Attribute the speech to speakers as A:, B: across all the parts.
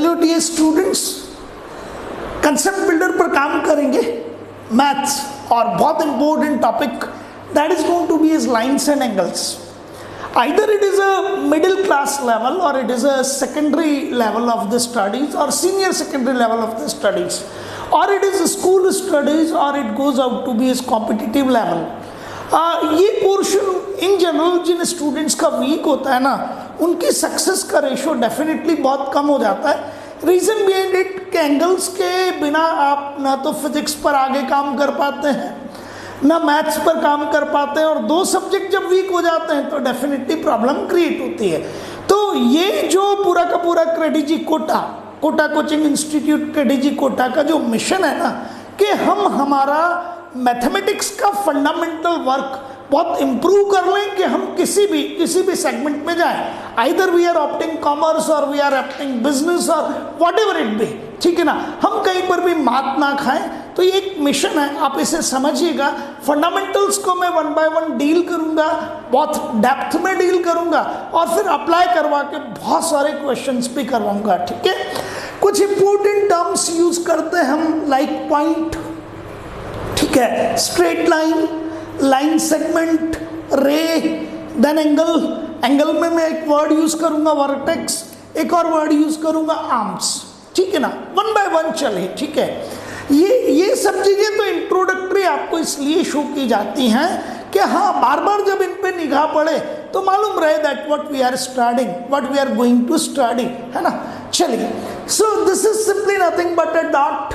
A: चलो dear students, concept builder पर काम करेंगे मैथ्स, और बहुत important topic that is going to be is lines and angles. Either it is a middle class level or it is a secondary level of the studies or senior secondary level of the studies, or it is school studies, or it goes out to be as competitive level. ये portion in general जिन students का weak होता है ना, उनकी success का ratio definitely बहुत कम हो जाता है. रीज़न बिहाइंड इट के एंगल्स के बिना आप ना तो फिजिक्स पर आगे काम कर पाते हैं, ना मैथ्स पर काम कर पाते हैं, और दो सब्जेक्ट जब वीक हो जाते हैं तो डेफिनेटली प्रॉब्लम क्रिएट होती है. तो ये जो पूरा का पूरा क्रेडिजी कोटा कोचिंग इंस्टीट्यूट क्रेडिजी कोटा का जो मिशन है ना, कि हम हमारा मैथमेटिक्स का फंडामेंटल वर्क बहुत इम्प्रूव कर लें कि हम किसी भी सेगमेंट में जाएं. Either we are opting commerce और वी आर ऑप्टिंग बिजनेस और वॉट एवर इट बी, ठीक है ना, हम कहीं पर भी मात ना खाएं. तो ये एक मिशन है, आप इसे समझिएगा. फंडामेंटल्स को मैं वन बाय वन डील करूंगा, बहुत डेप्थ में डील करूंगा, और फिर अप्लाई करवा के बहुत सारे क्वेश्चंस भी करवाऊंगा. ठीक है, कुछ इंपॉर्टेंट टर्म्स यूज करते हैं हम, लाइक पॉइंट, ठीक है, स्ट्रेट लाइन, लाइन सेगमेंट, रे, देन एंगल में मैं एक वर्ड यूज करूंगा वर्टेक्स, एक और वर्ड यूज करूंगा आर्म्स. ठीक है ना, वन बाय वन चले. ठीक है, ये सब चीजें तो इंट्रोडक्टरी आपको इसलिए शो की जाती हैं कि हाँ, बार बार जब इन पे निगाह पड़े तो मालूम रहे that what we are studying, what we are going to study, है ना. चलिए, so this is simply nothing but a dot.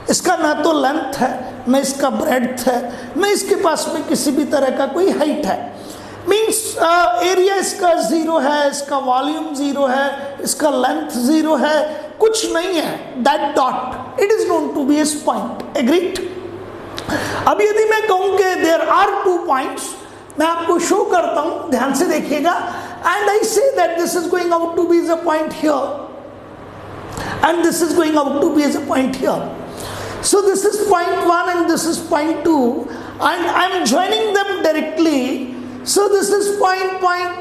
A: इसका ना तो लेंथ है, न इसका ब्रेड्थ है, न इसके पास में किसी भी तरह का कोई हाइट है. मीन्स एरिया इसका 0 है, इसका वॉल्यूम 0 है, इसका लेंथ 0 है, कुछ नहीं है. That dot it is known to be as point. Agreed. अब यदि मैं कहूं कि देयर आर 2 पॉइंट्स, मैं आपको शो करता हूं, ध्यान से देखिएगा, and I say that this is going out to be as a point here and this is going out to be as a point here. So this is point 1 and this is point 2, and I am joining them directly. So this is point and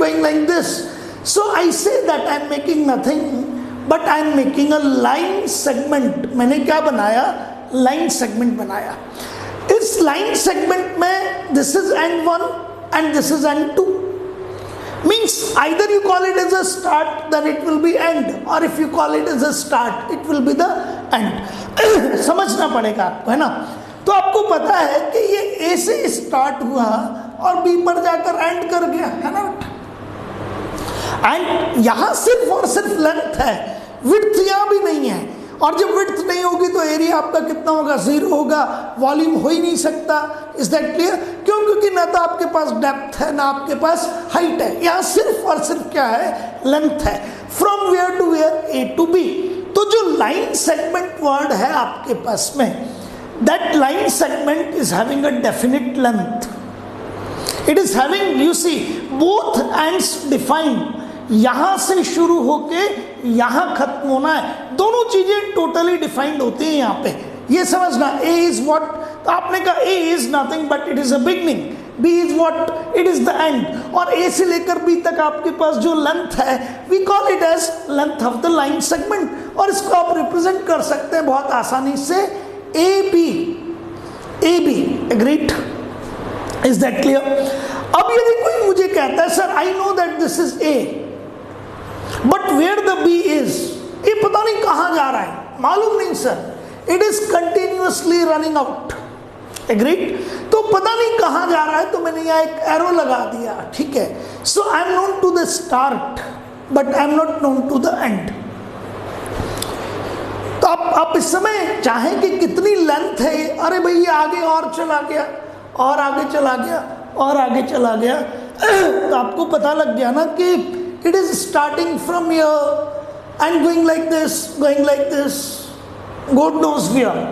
A: going like this. So I say that I am making nothing but I am making a line segment. मैंने क्या बनाया? Line segment बनाया. इस line segment में this is end 1 and this is end 2. Means either you call it as a start, then it will be end, or if you call it as a start, it will be the end. समझना पड़ेगा आपको, है ना. तो आपको पता है कि ये A से स्टार्ट हुआ और B पर जाकर एंड कर गया, है ना. एंड यहाँ सिर्फ और सिर्फ लेंथ है, विड्थ यहाँ भी नहीं है. और जब विड्थ नहीं होगी तो एरिया आपका कितना होगा? 0 होगा, वॉल्यूम हो ही नहीं सकता. Is that clear? क्यों? क्योंकि ना तो आपके पास डेप्थ है, ना आपके पास हाइट है. यहाँ सिर्फ और सिर्फ क्या है? लेंथ है. From where to where? A to B. तो जो लाइन सेगमेंट वर्ड है आपके पास में, that line segment is having a definite length. It is having, you see, both ends defined. यहां से शुरू होके यहां खत्म होना है, दोनों चीजें टोटली डिफाइंड होती हैं यहाँ पे. ये समझना, ए इज व्हाट, तो आपने कहा A is nothing but it is a beginning, B is what, it is the end, और ए से लेकर बी तक आपके पास जो लेंथ है, we call it as length of the line segment. और इसको आप रिप्रेजेंट कर सकते हैं बहुत आसानी से, A B. Agreed? Is that clear? अब यदि कोई मुझे कहता है sir I know that this is A but where the B is, ये पता नहीं कहां जा रहा है, मालूम नहीं sir, it is continuously running out. Agreed? तो पता नहीं कहां जा रहा है, तो मैंने यहाँ एक एरो लगा दिया. ठीक है, so I am known to the start but I am not known to the end. तो आप इस समय चाहें कि कितनी लेंथ है, अरे भैया आगे और चला गया, और आगे चला गया, और आगे चला गया, तो आपको पता लग गया ना कि it is starting from here and going like this, God knows where.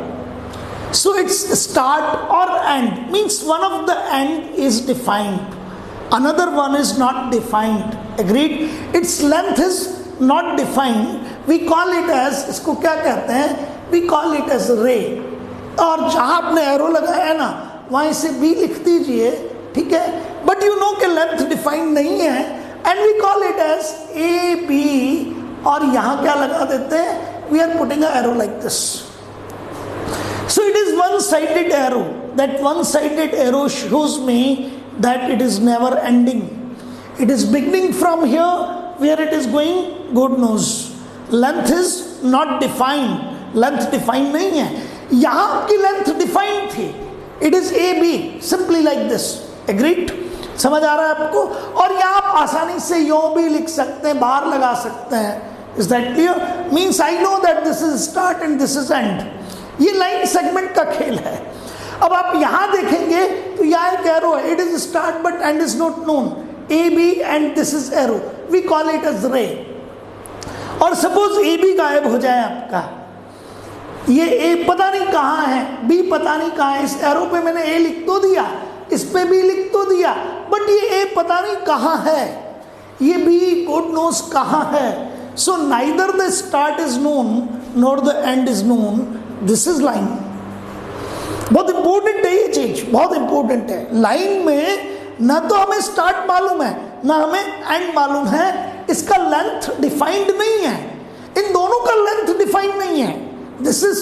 A: So it's start or end, means one of the end is defined, another one is not defined. Agreed? Its length is not defined. We call it as, इसको क्या कहते हैं? We call it as ray. और जहाँ आपने arrow लगाया है ना, वहाँ इसे B लिख दीजिए. ठीक है, बट यू नो कि लेंथ डिफाइंड नहीं है, and we call it as AB और यहाँ क्या लगा देते हैं, we are putting a arrow like this. So it is one-sided arrow. That one-sided arrow shows me that it is never ending. It is beginning from here, where it is going, God knows. Length is not defined. Length defined नहीं है. यहाँ आपकी length defined थी. It is AB, simply like this. Agreed? समझ आ रहा है आपको? और यहाँ आप आसानी से यों भी लिख सकते हैं, बाहर लगा सकते हैं. Is that clear? Means I know that this is start and this is end. ये लाइन सेगमेंट का खेल है. अब आप यहां देखेंगे तो यहां एक एरो है. It is start but end is not known. A B and this is arrow, we call it as ray. और सपोज ए बी गायब हो जाए आपका, ये ए पता नहीं कहां है, बी पता नहीं कहां है. इस एरो पे मैंने ए लिख तो दिया, इस पे बी लिख तो दिया, बट ये ए पता नहीं कहां है, ये बी गॉड नोस कहां है. So neither the start is known nor the end is known. This is line. बहुत इंपॉर्टेंट है ये चीज, बहुत इंपॉर्टेंट है. लाइन में ना तो हमें स्टार्ट मालूम है ना हमें एंड मालूम है. इसका लेंथ डिफाइंड नहीं है, इन दोनों का लेंथ डिफाइंड नहीं है. This is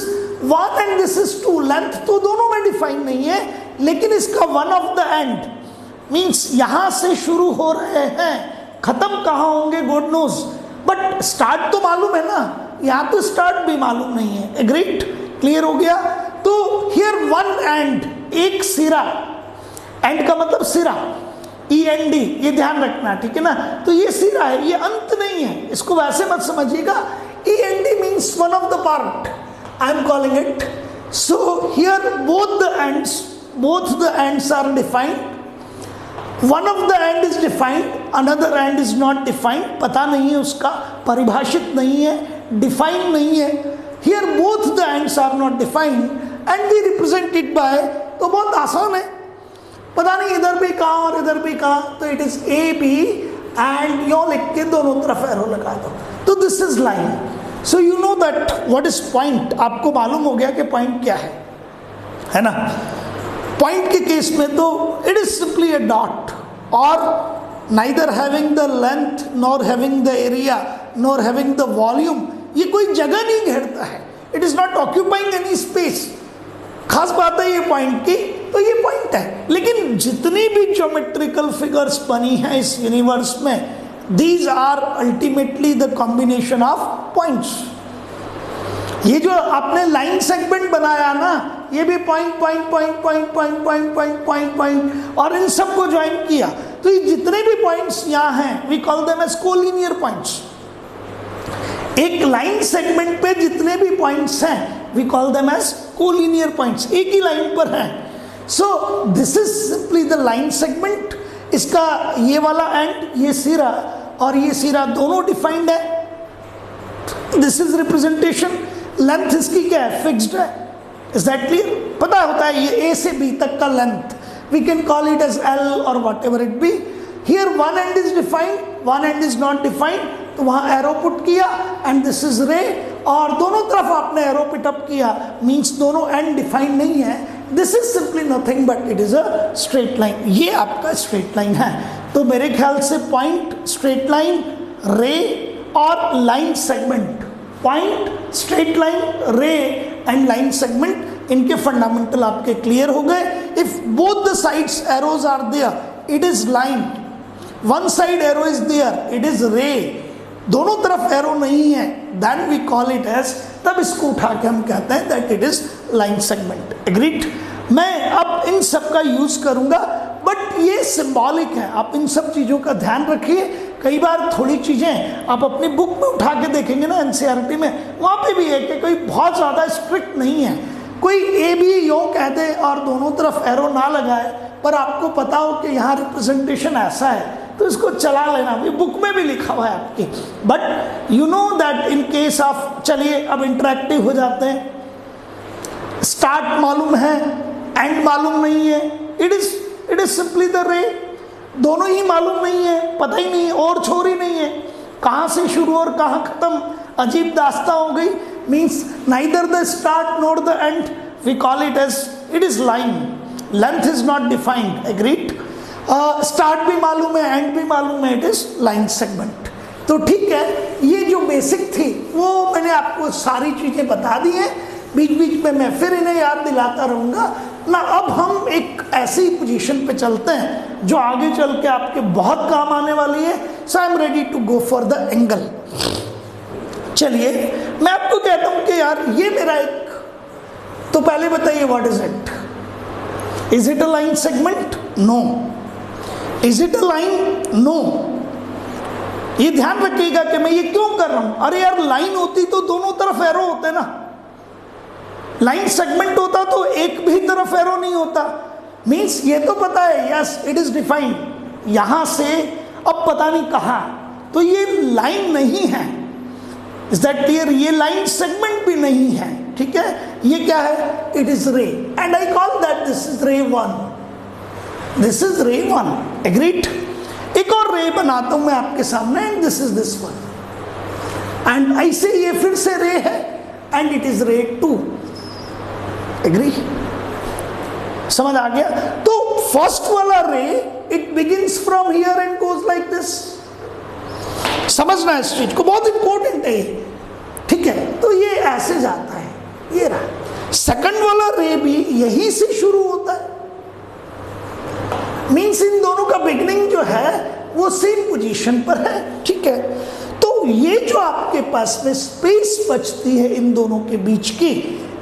A: 1 and this is 2. Length तो दोनों में डिफाइंड नहीं है, लेकिन इसका one of the and means यहां से शुरू हो रहे हैं, खत्म कहां होंगे गॉड नोज, बट स्टार्ट तो मालूम है ना. यहां तो स्टार्ट भी मालूम नहीं है. एग्रीड? क्लियर हो गया? तो हियर वन एंड, एक सिरा. एंड का मतलब सिरा, END, ये ध्यान रखना, ठीक है ना. तो ये सिरा है, ये अंत नहीं है. इसको वैसे मत समझिएगा. END means one of the part, I am calling it. So here both the ends are defined. One of the end is defined, another end is not defined. पता नहीं है उसका, परिभाषित नहीं है, डिफाइंड नहीं है. Here both the ends are not defined and we represent it by, तो बहुत आसान है. पता नहीं इधर भी कहाँ और इधर भी कहाँ, तो it is A B and यो लिख के दोनों तरफ एरो लगा दो. तो this is line. So you know that what is point. आपको मालूम हो गया कि पॉइंट क्या है ना. पॉइंट के केस में तो it is simply a dot, और neither having the length nor having the area nor having the volume. ये कोई जगह नहीं घेरता है. It is not occupying any space. खास बात है ये पॉइंट की, तो ये पॉइंट है. लेकिन जितनी भी ज्योमेट्रिकल फिगर्स बनी हैं इस यूनिवर्स में, these are ultimately the combination of points. ये जो आपने लाइन सेगमेंट बनाया ना, ये भी point point point point point point point point point, और इन सबको ज्वाइन किया. तो ये जितने भी पॉइंट्स यहाँ हैं, we call them as collinear points. एक लाइन सेगमेंट पे जितने भी पॉइंट्स हैं, we call them as collinear points. एक ही लाइन पर हैं. So this is simply the line segment. इसका ये वाला एंड, ये सिरा और ये सिरा दोनों डिफाइंड है. This is representation. लेंथ इसकी क्या है? फिक्स्ड है. Is that clear? पता होता है ये A से B तक का length, we can call it as L और whatever it be. Here one end is defined, one end is not defined, तो वहां एरो पुट किया एंड दिस इज रे, और दोनों तरफ आपने एरो पिटअप किया, मीन्स दोनों एंड डिफाइंड नहीं है. This is simply nothing but it is a straight line. ये आपका स्ट्रेट लाइन है. तो मेरे ख्याल से पॉइंट, स्ट्रेट लाइन, रे और line segment, point, straight line, ray and line segment, इनके फंडामेंटल आपके क्लियर हो गए. If both the sides arrows are there, it is line. One side arrow is there, it is ray. दोनों तरफ arrow नहीं है, then we call it as, तब इसको उठा के हम कहते हैं that it is line segment. Agreed? मैं अब इन सब का यूज करूंगा, बट ये सिंबॉलिक है. आप इन सब चीजों का ध्यान रखिए. कई बार थोड़ी चीजें आप अपनी बुक में उठा के देखेंगे ना, एनसीईआरटी में, वहां पे भी है कि कोई बहुत ज्यादा स्ट्रिक्ट नहीं है. कोई ए बी यो कह दे और दोनों तरफ एरो ना लगाए, पर आपको पता हो कि यहाँ रिप्रेजेंटेशन ऐसा है, तो इसको चला लेना. भी बुक में भी लिखा हुआ है आपकी, but you know that in case of, चलिए अब इंटरेक्टिव हो जाते हैं. स्टार्ट मालूम है, एंड मालूम नहीं है. इट इज सिंपली द रे. दोनों ही मालूम नहीं है, पता ही नहीं है, और छोर ही नहीं है, कहाँ से शुरू और कहाँ खत्म. अजीब दास्ता हो गई. Means neither the start nor the end, we call it as, it is line. Length is not defined. Agreed? Start भी मालूम है, एंड भी मालूम है, इट इज लाइन सेगमेंट. तो ठीक है, ये जो बेसिक थी वो मैंने आपको सारी चीजें बता दी हैं, बीच बीच में मैं फिर इन्हें याद दिलाता रहूंगा ना। अब हम एक ऐसी पोजीशन पे चलते हैं जो आगे चल के आपके बहुत काम आने वाली है। So I am ready to go for the angle. चलिए मैं आपको कहता हूं कि यार ये मेरा एक, तो पहले बताइए what is it? Is it a line segment? No. Is it a line? No. ये ध्यान रखिएगा कि मैं ये क्यों कर रहा हूं। अरे यार लाइन होती तो दोनों तरफ एरो होते ना, लाइन सेगमेंट होता तो एक भी तरफ एरो नहीं होता। मीन्स ये तो पता है, यस इट इज डिफाइंड, यहां से अब पता नहीं कहां, तो ये लाइन नहीं है। Is that clear? ये लाइन सेगमेंट भी नहीं है, ठीक है। ये क्या है? It is ray, and I call that this is ray 1, this is ray 1। Agreed? एक और रे बनाता हूं मैं आपके सामने, and this is this one, and ऐसे ये फिर से रे है, and it is ray 2। Agree? समझ आ गया? तो फर्स्ट वाला रे it begins from here and goes like this. समझना इस चीज को, बहुत इंपॉर्टेंट है, ठीक है। तो ये ऐसे जाता है, ये रहा। सेकंड वाला रे भी यहीं से शुरू होता है। मीन्स इन दोनों का बिगिनिंग जो है वो सेम पोजीशन पर है, ठीक है। तो ये जो आपके पास में स्पेस बचती है इन दोनों के बीच की,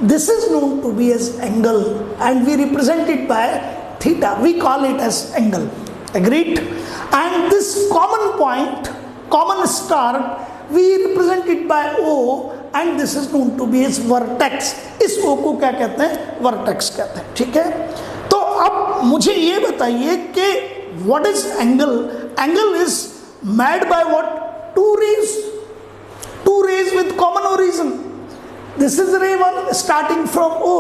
A: this is known to be as angle, and we represent it by theta, we call it as angle. Agreed? And this common point, common star, we represent it by O, and this is known to be as vertex. इस O को क्या कहते हैं? Vertex कहते हैं, ठीक है। तो अब मुझे ये बताइए कि what is angle? Angle is made by what? Two rays with common origin. This is ray 1 starting from O,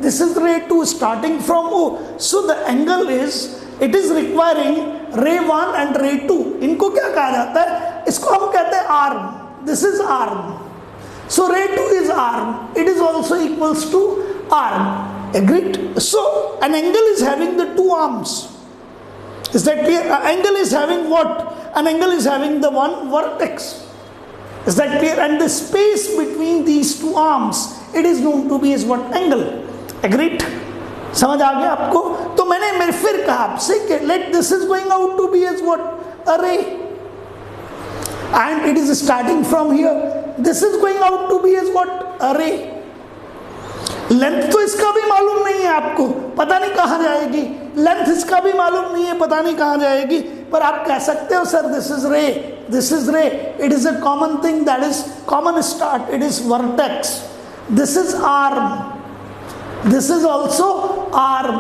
A: this is ray 2 starting from O. So the angle is, it is requiring ray 1 and ray 2। इनको क्या कहा जाता है? इसको हम कहते हैं arm. This is arm, so ray 2 is arm, it is also equals to arm. Agreed? So an angle is having the two arms. Is that clear? An angle is having what? An angle is having the one vertex. Is that clear? And the space between these two arms, it is known to be as what? Angle. Agreed? समझ आ गया आपको? तो मैंने फिर कहा आपसे कि let this is going out to be as what? A ray. And it is starting from here. This is going out to be as what? Array. Length तो इसका भी मालूम नहीं है आपको, पता नहीं कहां जाएगी। लेंथ इसका भी मालूम नहीं है, पता नहीं कहां जाएगी। पर आप कह सकते हो सर दिस इज रे, दिस इज रे, it is a common thing, that is common start, it is vertex. This is arm, this is also arm,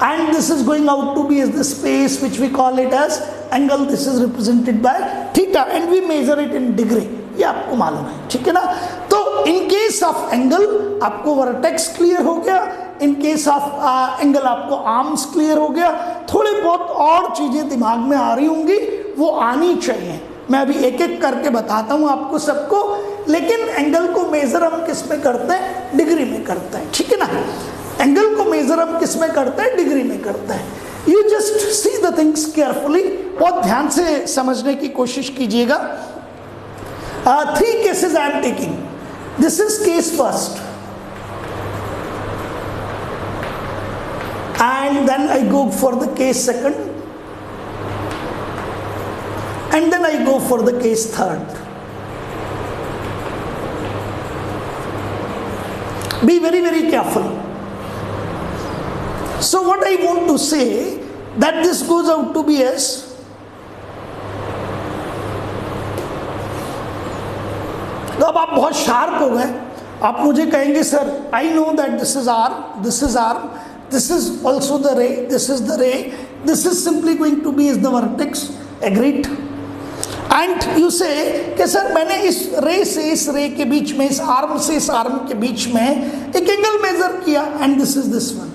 A: and this is going out to be as the space which we call it as angle. This is represented by theta, and we measure it in degree. ये आपको मालूम है, ठीक है ना। तो in case of angle आपको vertex clear हो गया, इन केस ऑफ एंगल आपको आर्म्स क्लियर हो गया। थोड़ी बहुत और चीजें दिमाग में आ रही होंगी, वो आनी चाहिए। मैं अभी एक एक करके बताता हूँ आपको सबको, लेकिन एंगल को मेजर हम किस में करते हैं? डिग्री में करते हैं, ठीक है ना। एंगल को मेजर हम किस में करते हैं? डिग्री में करते हैं। You just see the things carefully, बहुत ध्यान से समझने की कोशिश कीजिएगा। 3 cases I am taking. This is case first, and then I go for the case second, and then I go for the case third. Be very, very careful. So what I want to say, that this goes out to be as तो अब आप बहुत sharp हो गए, आप मुझे कहेंगे sir I know that this is arm, this is arm, this is also the ray, this is the ray, this is simply going to be is the vertex. Agreed? And you say कि sir मैंने इस रे से इस रे के बीच में, इस आर्म से इस आर्म के बीच में एक एंगल मेजर किया, and this is this one,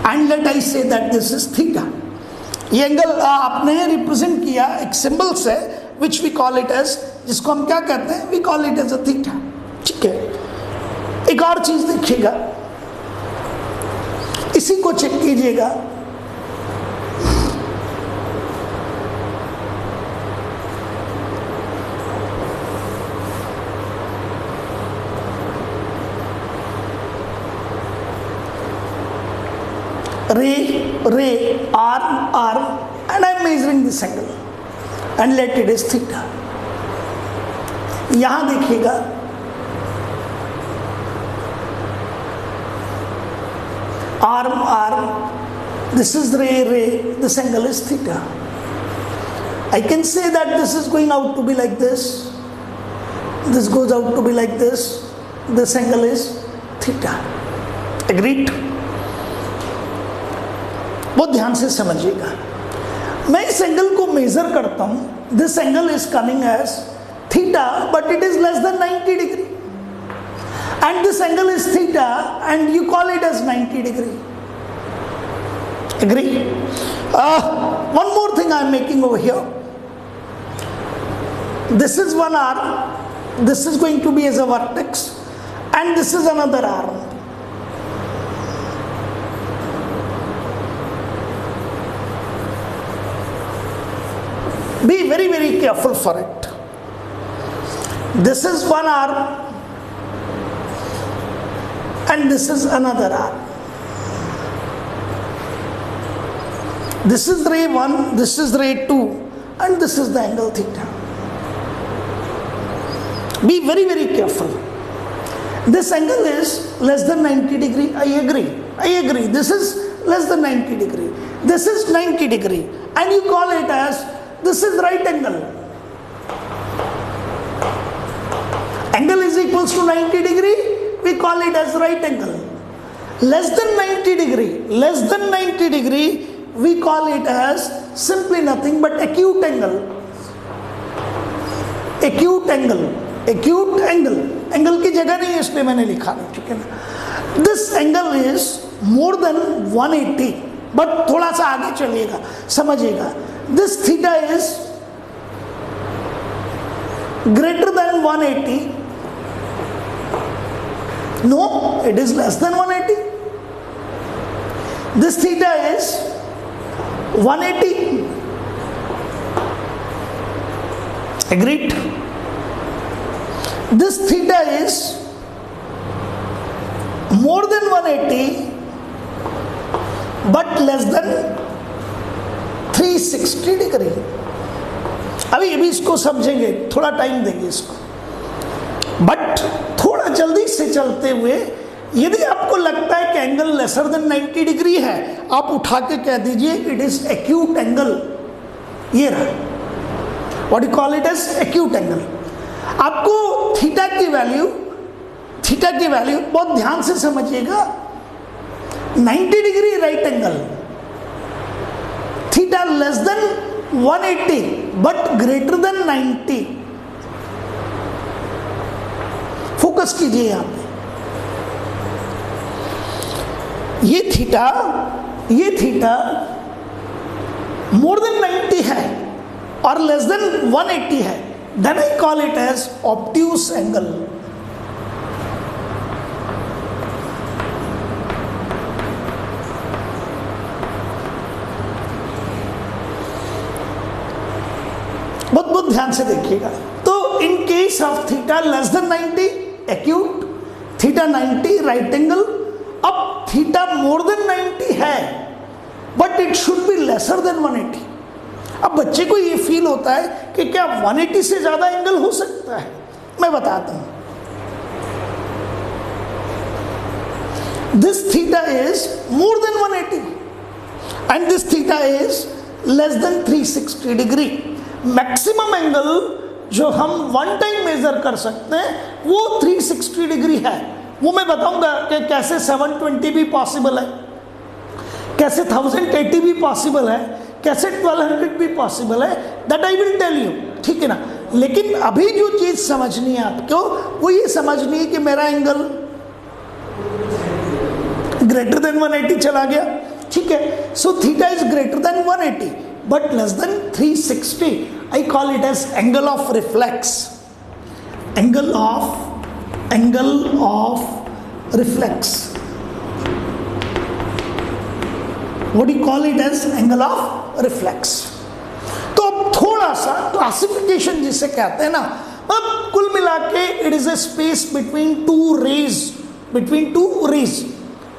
A: and let I say that this is theta. ये एंगल आपने रिप्रेजेंट किया एक सिंबल से, which we call it as, जिसको हम क्या कहते हैं? We call it as a theta, ठीक है। एक और चीज देखिएगा, इसी को चेक कीजिएगा। ray, arm, and I am measuring this angle and let it is theta. यहां देखिएगा arm, this is ray, this angle is theta. I can say that this is going out to be like this goes out to be like this angle is theta. Agreed? बहुत ध्यान से समझिएगा, मैं इस angle को measure करता हूं, this angle is coming as theta but it is less than 90 degree, and this angle is theta and you call it as 90 degree. Agree? One more thing I am making over here. This is one arm, this is going to be as a vertex, and this is another arm. Be very, very careful for it. This is one arm and this is another arm. This is ray 1, this is ray 2, and this is the angle theta. Be very, very careful. This angle is less than 90 degree. I agree. This is less than 90 degree. This is 90 degree. And you call it as, this is right angle. Angle is equals to 90 degree. We call it as right angle. Less than 90 degree, we call it as simply nothing but acute angle. Angle की जगह नहीं है, इसलिए मैंने लिखा नहीं, ठीक है ना. This angle is more than 180, but थोड़ा सा आगे चलिएगा, समझिएगा. This theta is greater than 180. No, it is less than 180. This theta is 180. Agreed? This theta is more than 180 but less than 360 degree. अभी इसको समझेंगे, थोड़ा टाइम देंगे इसको, बट थोड़ा जल्दी से चलते हुए, यदि आपको लगता है कि एंगल लेसर देन 90 डिग्री है, आप उठा के कह दीजिए इट इज एक्यूट एंगल. ये रहा, what you call it as acute angle. आपको थीटा की वैल्यू बहुत ध्यान से समझिएगा. 90 degree right angle, theta less than 180 but greater than 90. Focus कीजिए यहां पे. ये थीटा मोर देन 90 है और लेस देन 180 है, then I call it as obtuse angle. बहुत ध्यान से देखिएगा. तो in case of theta less than 90 acute, theta 90 right angle. अब थीटा मोर देन 90 है but it should be lesser than 180. अब बच्चे को ये फील होता है कि क्या 180 से ज्यादा एंगल हो सकता है. मैं बताता हूं. This theta is more than 180 and this theta is less than 360 degree. Maximum angle जो हम वन टाइम मेजर कर सकते हैं वो 360 डिग्री है. वो मैं बताऊंगा कि कैसे 720 भी पॉसिबल है, कैसे 1080 भी पॉसिबल है, कैसे 1200 भी पॉसिबल है. That I will tell you, ठीक है ना. लेकिन अभी जो चीज समझनी है आपको वो ये समझनी है कि मेरा एंगल ग्रेटर देन 180 चला गया, ठीक है. So theta is greater than 180 but less than 360. I call it as angle of reflex. Angle of reflex. What do you call it as angle of reflex. तो अब थोड़ा सा क्लासिफिकेशन जिसे कहते हैं ना, अब कुल मिला के it is a space between two rays.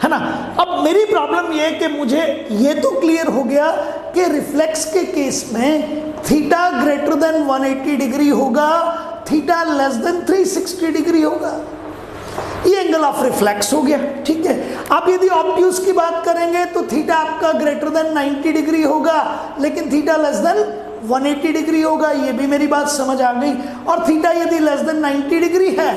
A: है ना। अब मेरी प्रॉब्लम ये है कि मुझे ये तो क्लियर हो गया कि रिफ्लेक्स के केस में थीटा ग्रेटर देन 180 डिग्री होगा, थीटा लेस देन 360 डिग्री होगा। ये एंगल ऑफ रिफ्लेक्स हो गया, ठीक है। अब यदि ऑब्ट्यूज की बात करेंगे तो थीटा आपका ग्रेटर देन 90 डिग्री होगा, लेकिन थीटा लेस देन 180 डिग्री होगा। ये भी मेरी बात समझ आ गई। और थीटा यदि लेस देन 90 डिग्री है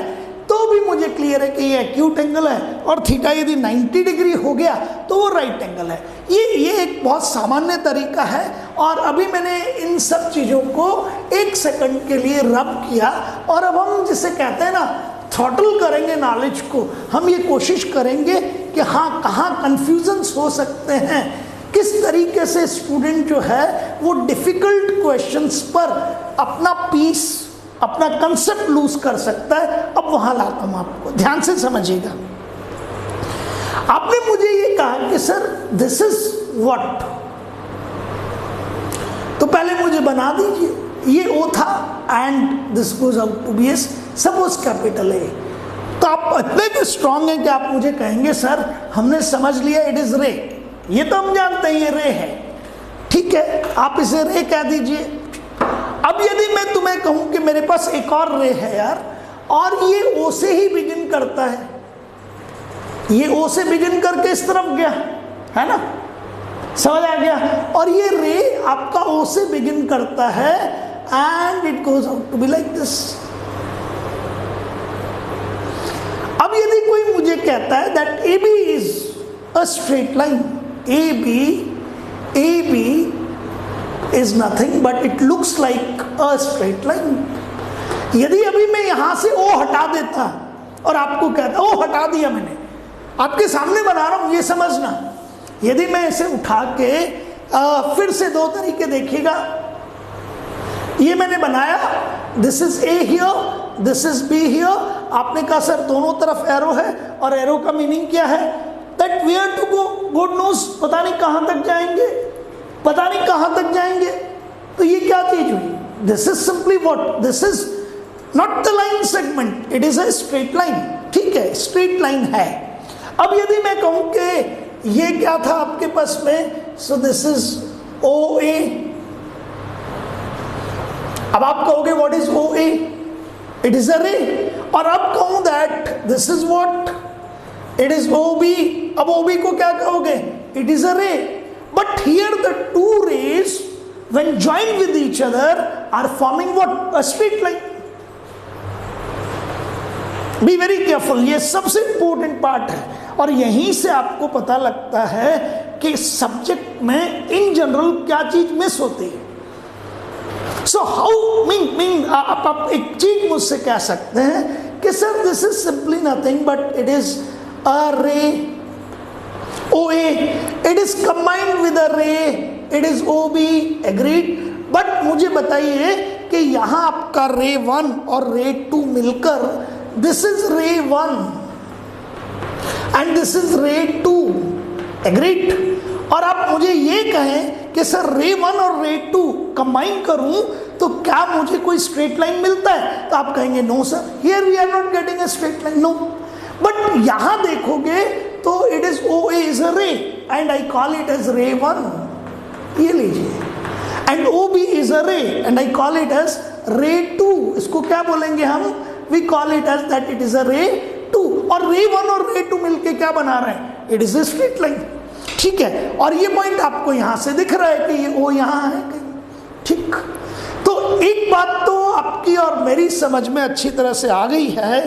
A: तो भी मुझे क्लियर है कि ये एक्यूट एंगल है, और थीटा यदि 90 डिग्री हो गया तो वो राइट एंगल है। ये एक बहुत सामान्य तरीका है। और अभी मैंने इन सब चीज़ों को एक सेकंड के लिए रब किया, और अब हम जिसे कहते हैं ना थ्रॉटल करेंगे नॉलेज को, हम ये कोशिश करेंगे कि हाँ कहाँ कन्फ्यूजन्स हो सकते हैं, किस तरीके से स्टूडेंट जो है वो डिफिकल्ट क्वेश्चंस पर अपना पीस, अपना कंसेप्ट लूज कर सकता है। अब वहां लाता हूं आपको, ध्यान से समझिएगा। आपने मुझे ये कहा कि सर दिस इज व्हाट, तो पहले मुझे बना दीजिए, ये ओ था and this goes out to be as, suppose capital A. तो आप इतने भी स्ट्रांग हैं कि आप मुझे कहेंगे सर हमने समझ लिया इट इज रे, ये तो हम जानते हैं ये रे है, ठीक है, आप इसे रे कह दीजिए। अब यदि मैं तुम्हें कहूं कि मेरे पास एक और रे है यार, और ये ओ से ही बिगिन करता है, ये ओ से बिगिन करके इस तरफ गया, है ना, समझ आ गया, और ये रे आपका ओ से बिगिन करता है and it goes out to be like this. अब यदि कोई मुझे कहता है that A B is a straight line, A B is nothing but it looks like a straight line। यदि अभी मैं यहां से O हटा देता और आपको कहता O हटा दिया मैंने, आपके सामने बना रहा हूं, ये समझना। यदि मैं इसे उठा के फिर से दो तरीके देखिएगा, ये मैंने बनाया, this is A here, this is B here. आपने कहा सर दोनों तरफ एरो है, और एरो का मीनिंग क्या है, that where to go, God knows, पता नहीं कहां तक जाएंगे, पता नहीं कहां तक जाएंगे। तो ये क्या चीज हुई, this is simply what, this is not the line segment, it is a straight line, ठीक है, स्ट्रेट लाइन है। अब यदि मैं कहूं कि ये क्या था आपके पास में, सो दिस इज ओ ए। अब आप कहोगे what is O A, it is a ray. और अब कहूं that this is what, it is O B. अब ओ बी को क्या कहोगे, इट इज अ रे। But here the two rays when joined with each other are forming what, a straight line। Be very careful, ये सबसे important part है, और यहीं से आपको पता लगता है कि सब्जेक्ट में इन जनरल क्या चीज मिस होती है। So how mean आप एक चीज मुझसे कह सकते हैं कि sir this is simply nothing but it is a ray OA, it is combined with a ray, it is OB, agreed। But मुझे बताइए कि यहां आपका रे 1 और रे 2 मिलकर this is ray 1 and this is ray 2, agreed। और आप मुझे ये कहें कि सर रे 1 और रे 2 कंबाइन करूं तो क्या मुझे कोई स्ट्रेट लाइन मिलता है, तो आप कहेंगे no sir, here we are not getting a straight line, no. But यहां देखोगे तो it is O A is a ray and I call it as ray 1, ये लीजिए, and O B is a ray and I call it as ray 2। इसको क्या बोलेंगे हम, we call it as that it is a ray 2। और रे 1 और रे 2 मिलके क्या बना रहे हैं, it is a straight line, ठीक है। और ये पॉइंट आपको यहां से दिख रहा है कि ये ओ यहां है कहीं, ठीक। तो एक बात तो आपकी और मेरी समझ में अच्छी तरह से आ गई है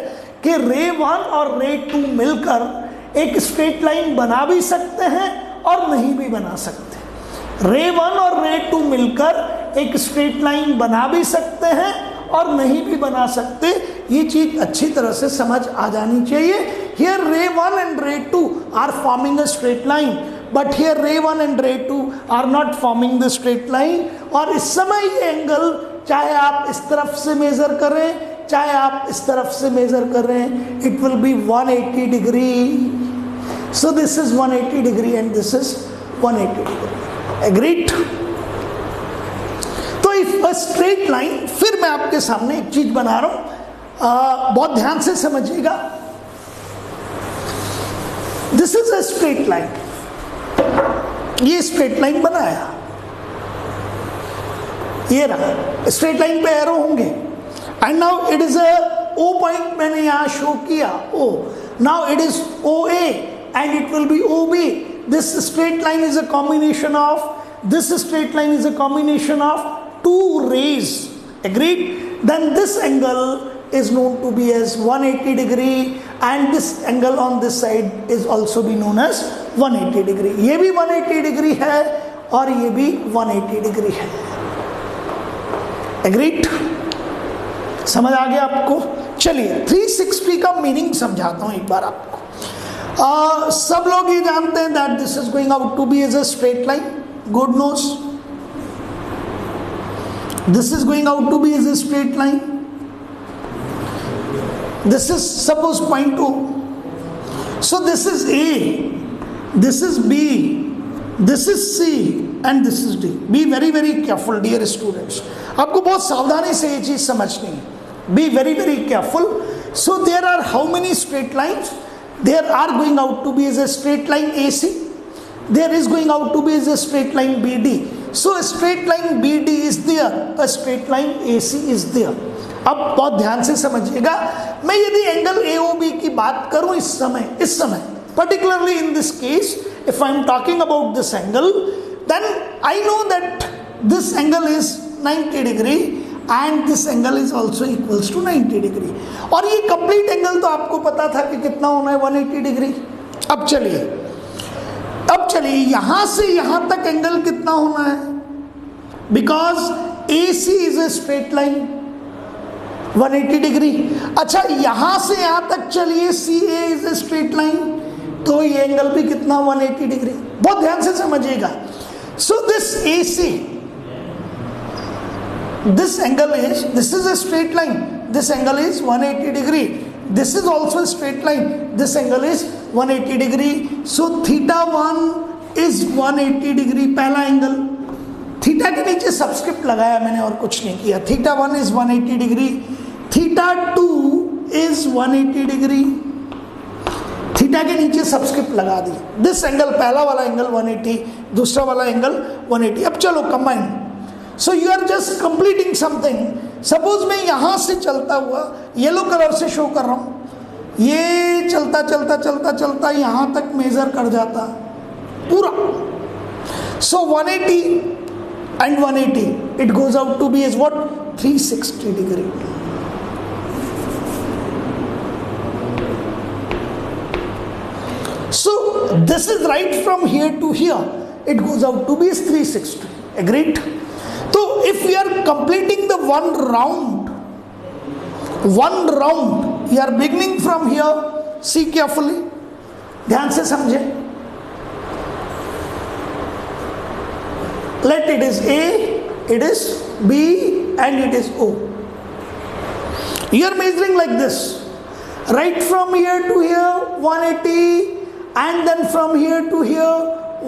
A: कि रे 1 और रे 2 मिलकर एक स्ट्रेट लाइन बना भी सकते हैं और नहीं भी बना सकते। रे 1 और रे 2 मिलकर एक स्ट्रेट लाइन बना भी सकते हैं और नहीं भी बना सकते। ये चीज अच्छी तरह से समझ आ जानी चाहिए। Here ray 1 and ray 2 are forming a straight line, but here ray 1 and ray 2 are not forming the straight line. और इस समय ये एंगल चाहे आप इस तरफ से मेजर करें चाहे आप इस तरफ से मेजर कर रहे हैं, it will B 180 degree. So this is 180 degree and this is 180 degree, agreed. तो इफ अ स्ट्रेट लाइन, फिर मैं आपके सामने एक चीज बना रहा हूं, बहुत ध्यान से समझिएगा। This is a straight line, ये स्ट्रेट लाइन बनाया, ये रहा, स्ट्रेट लाइन पे एरो होंगे, and now it is a O point मैंने यहां शो किया, O, now it is O A and it will be O B. This straight line is a combination of, this straight line is a combination of two rays, agreed? Then this angle is known to be as 180 degree, and this angle on this side is also be known as 180 degree. ये भी 180 degree है और ये भी 180 degree है, agreed? समझ आ गया आपको? चलिए 360 का मीनिंग समझाता हूं एक बार आपको. सब लोग ये जानते हैं that this is going out to be as a straight line. Good news. This is going out to be as a straight line. This is suppose point O. So this is A, this is B, this is C, and this is D. Be very very careful, dear students. आपको बहुत सावधानी से ये चीज समझनी है. Be very very careful. So there are how many straight lines? There are going out to be as a straight line AC. There is going out to be as a straight line BD. So a straight line BD is there, a straight line AC is there. अब बहुत ध्यान से समझिएगा, मैं यदि angle AOB की बात करूं इस समय particularly in this case, if I am talking about this angle, then I know that this angle is 90 degree and this angle is also equals to 90 degree. और ये complete angle तो आपको पता था कि कितना होना है, 180 डिग्री. अब चलिए यहां से यहां तक एंगल कितना होना है, because AC is a straight line 180 degree. अच्छा यहां से यहां तक चलिए CA is a straight line, तो ये एंगल भी कितना 180 डिग्री. बहुत ध्यान से समझिएगा. So this AC, this angle is, this is a straight line, this angle is 180 degree. This is also a straight line, this angle is 180 degree. So theta 1 is 180 degree, पहला angle. Theta के नीचे subscript लगाया मैंने और कुछ नहीं किया. Theta 1 is 180 degree, theta 2 is 180 degree, theta के नीचे सबस्क्रिप्ट लगा दी. दिस एंगल, पहला वाला एंगल 180, दूसरा वाला एंगल 180. अब चलो combine. So you are just completing something. Suppose मैं यहां से चलता हुआ येलो कलर से शो कर रहा हूं, ये चलता चलता चलता चलता यहां तक मेजर कर जाता पूरा. So 180 and 180 it goes out to be as what, 360 degree. So this is right from here to here, it goes out to be as 360. Agreed? तो if we are completing the one round, we are beginning from here. See carefully, ध्यान से समझे. Let it is A, it is B, and it is O. You are measuring like this, right from here to here 180, and then from here to here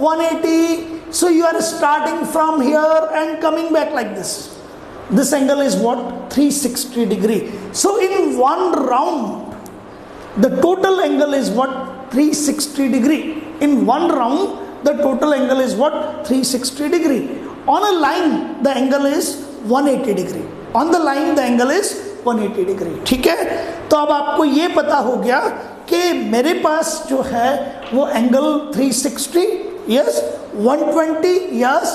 A: 180. So you are starting from here and coming back like this. This angle is what? 360 degree. So in one round, the total angle is what? 360 degree. In one round, the total angle is what? 360 degree. On a line, the angle is 180 degree. On the line, the angle is 180 degree. ठीक है? तो अब आपको ये पता हो गया कि मेरे पास जो है वो एंगल 360, यस, 120, यस,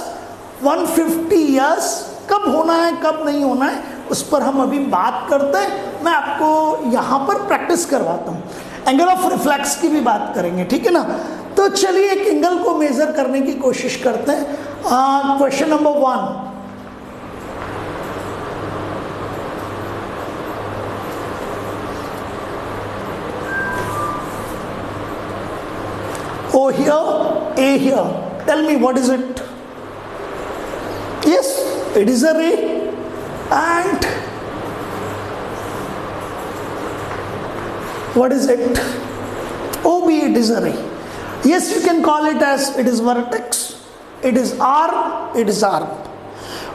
A: 150, यस, कब होना है कब नहीं होना है उस पर हम अभी बात करते हैं. मैं आपको यहाँ पर प्रैक्टिस करवाता हूँ. एंगल ऑफ रिफ्लेक्स की भी बात करेंगे, ठीक है ना. तो चलिए एक एंगल को मेजर करने की कोशिश करते हैं. Question number 1. O here, A here. Tell me what is it? Yes, it is a ray. And what is it? OB, it is a ray. Yes, you can call it as it is vertex, it is arc, it is arc.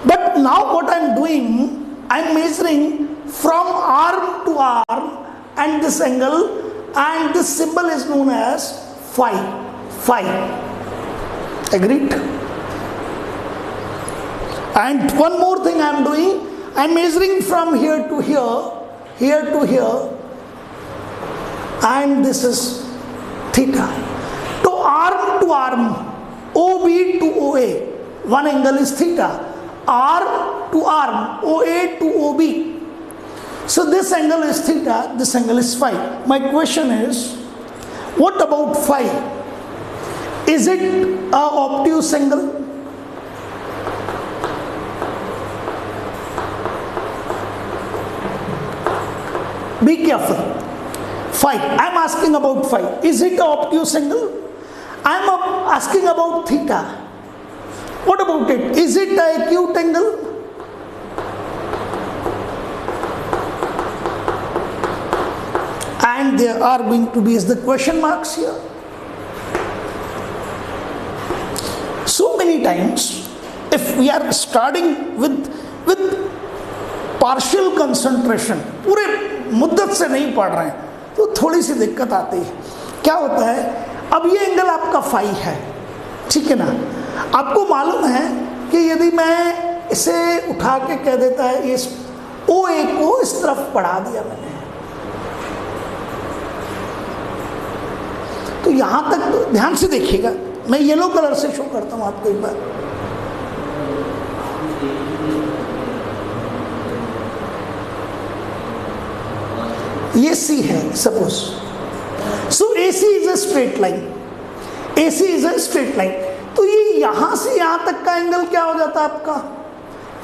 A: But now what I am doing, I am measuring from arm to arm and this angle, and this symbol is known as phi. Agreed? And one more thing I am doing, I am measuring from here to here, and this is theta. To arm, OB to OA, one angle is theta. Arm to arm, OA to OB. So this angle is theta, this angle is phi. My question is, what about phi? Is it a obtuse angle? Be careful. Phi. I am asking about phi. Is it a obtuse angle? I am asking about theta. What about it? Is it a acute angle? And there are going to be the question marks here. So many times, if we are starting with partial concentration, पूरे मुद्दत से नहीं पढ़ रहे हैं, तो थोड़ी सी दिक्कत आती है. क्या होता है, अब ये एंगल आपका फाई है, ठीक है ना. आपको मालूम है कि यदि मैं इसे उठा के कह देता है, इस OA को इस तरफ बढ़ा दिया मैंने, तो यहां तक ध्यान से देखिएगा. मैं येलो कलर से शो करता हूं आपको एक बार. ये C है suppose. So AC is a straight line. AC is a straight line. तो ये यहां से यहां तक का एंगल क्या हो जाता है आपका?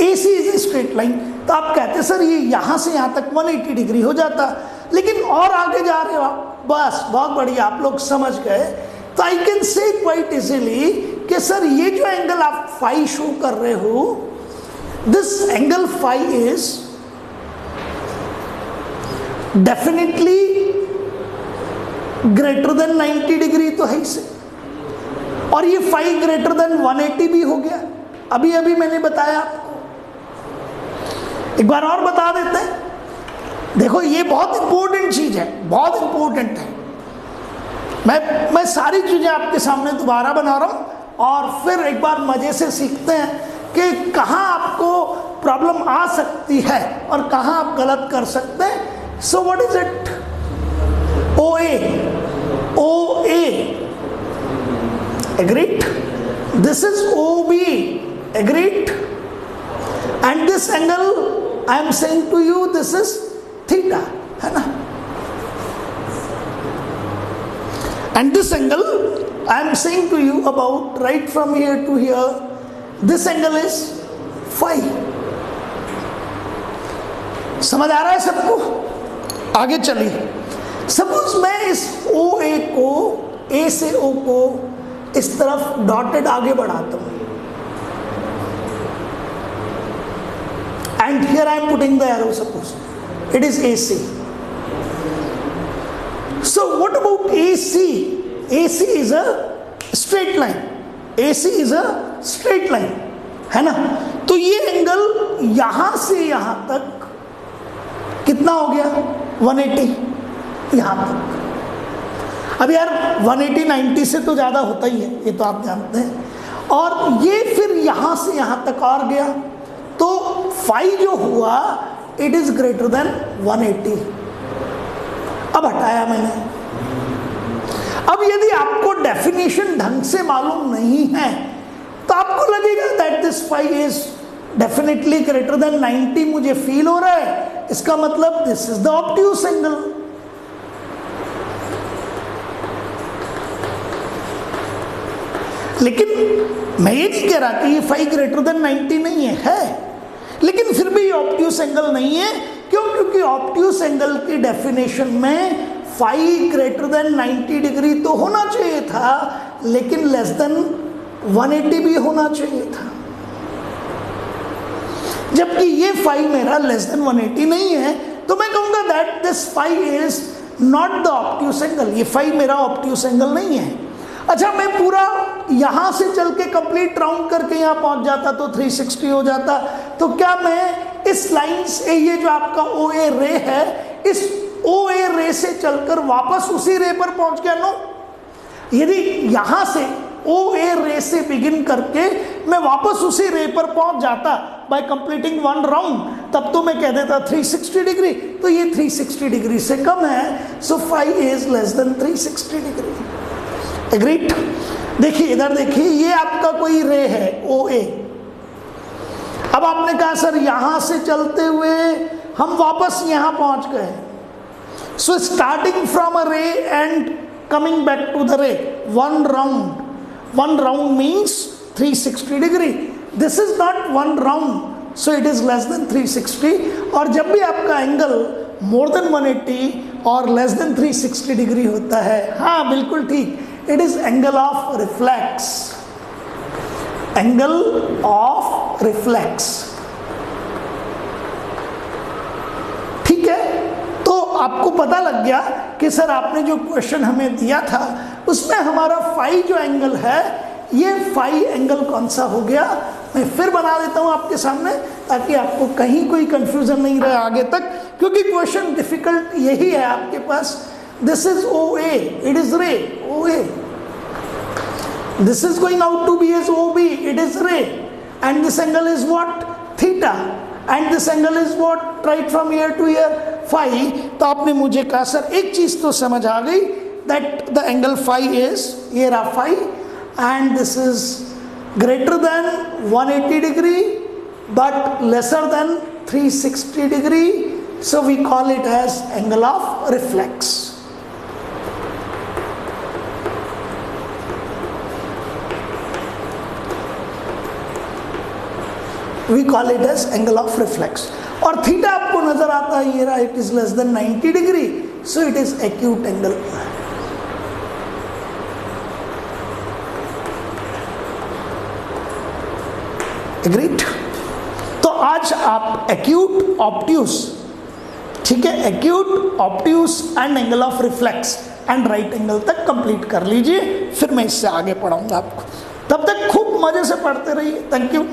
A: AC is a straight line. तो आप कहते सर ये यहां से यहां तक 180 डिग्री हो जाता, लेकिन और आगे जा रहे हो आप. बस बहुत बढ़िया, आप लोग समझ गए. तो I can say quite easily कि सर ये जो एंगल आप फाई शो कर रहे हो, this angle phi is definitely greater than 90 degree तो है इसे, और ये फाई ग्रेटर देन 180 भी हो गया. अभी अभी मैंने बताया आपको, एक बार और बता देते हैं. देखो ये बहुत इंपॉर्टेंट चीज है, बहुत इंपॉर्टेंट है. मैं सारी चीजें आपके सामने दोबारा बना रहा हूं, और फिर एक बार मजे से सीखते हैं कि कहां आपको प्रॉब्लम आ सकती है और कहां आप गलत कर सकते हैं. So what is it? OA. Agreed? This is OB. Agreed? And this angle I am saying to you, this is theta, है ना? And this angle I am saying to you about right from here to here, this angle is phi. समझ आ रहा है सबको? आगे चलिए. Suppose मैं इस OA को, A से O को इस तरफ डॉटेड आगे बढ़ाता हूं, and here I am putting the arrow. Suppose it is AC. So what about AC? AC is a straight line. AC is a straight line, है ना? तो ये एंगल यहां से यहां तक कितना हो गया? 180. यहां तक. अब यार 180 90 से तो ज्यादा होता ही है, ये तो आप जानते हैं. और ये फिर यहां से यहां तक और गया, तो फाई जो हुआ इट इज ग्रेटर देन 180. अब हटाया मैंने. अब यदि आपको डेफिनेशन ढंग से मालूम नहीं है, तो आपको लगेगा that this phi is definitely greater than 90. मुझे फील हो रहा है, इसका मतलब this is the obtuse angle. लेकिन मैं ये नहीं कह रहा कि ये फाई ग्रेटर देन 90 नहीं है, लेकिन फिर भी ऑब्ट्यूस एंगल नहीं है. क्यों? क्योंकि ऑब्ट्यूस एंगल की डेफिनेशन में फाई ग्रेटर देन 90 डिग्री तो होना चाहिए था, लेकिन लेस देन 180 भी होना चाहिए था. जबकि ये फाई मेरा लेस देन 180 नहीं है, तो मैं कहूंगा that this phi is not the obtuse angle. ये फाई मेरा ऑब्ट्यूस एंगल नहीं है. अच्छा, मैं पूरा यहां से चल के कंप्लीट राउंड करके यहां पहुंच जाता तो 360 हो जाता. तो क्या मैं इस लाइन से, ये जो आपका OA रे है, इस OA रे से चलकर वापस उसी रे पर पहुंच गया? नो. यदि यहां से ओ ए रे से बिगिन करके मैं वापस उसी रे पर पहुंच जाता बाय कंप्लीटिंग वन राउंड, तब तो मैं कह देता 360 डिग्री, तो ये 360 डिग्री से कम है, so phi is less than 360 degree. Agreed? देखिए इधर देखिए, ये आपका कोई रे है ओ ए। अब आपने कहा सर यहां से चलते हुए हम वापस यहां पहुंच गए, so starting from a ray and coming back to the ray, one round means 360 degree. This is not one round, so it is less than 360. और जब भी आपका एंगल more than 180 और less than 360 डिग्री होता है, हाँ बिल्कुल ठीक, it is angle of reflex. Angle of reflex. ठीक है, तो आपको पता लग गया कि सर आपने जो क्वेश्चन हमें दिया था उसमें हमारा फाई जो एंगल है, ये फाई एंगल कौन सा हो गया, मैं फिर बना देता हूं आपके सामने ताकि आपको कहीं कोई कंफ्यूजन नहीं रहे आगे तक, क्योंकि क्वेश्चन डिफिकल्ट यही है आपके पास। This is O A, it is ray O A, this is going out to be as O B, it is ray, and this angle is what, theta, and this angle is what, right from here to here, phi. तो आपने मुझे कहा sir एक चीज तो समझ आ गई, that the angle phi is, ये रहा phi, and this is greater than 180 degree but lesser than 360 degree, so we call it as angle of reflex. We call it as angle of reflex. और theta आपको नजर आता है, ये रहा, it is less than 90 degree, so it is acute angle. Agreed? तो आज आप एक्यूट, ऑब्ट्यूस, ठीक है, acute, obtuse and angle of reflex and right angle तक कंप्लीट कर लीजिए, फिर मैं इससे आगे पढ़ाऊंगा आपको। तब तक खूब मजे से पढ़ते रहिए। Thank you.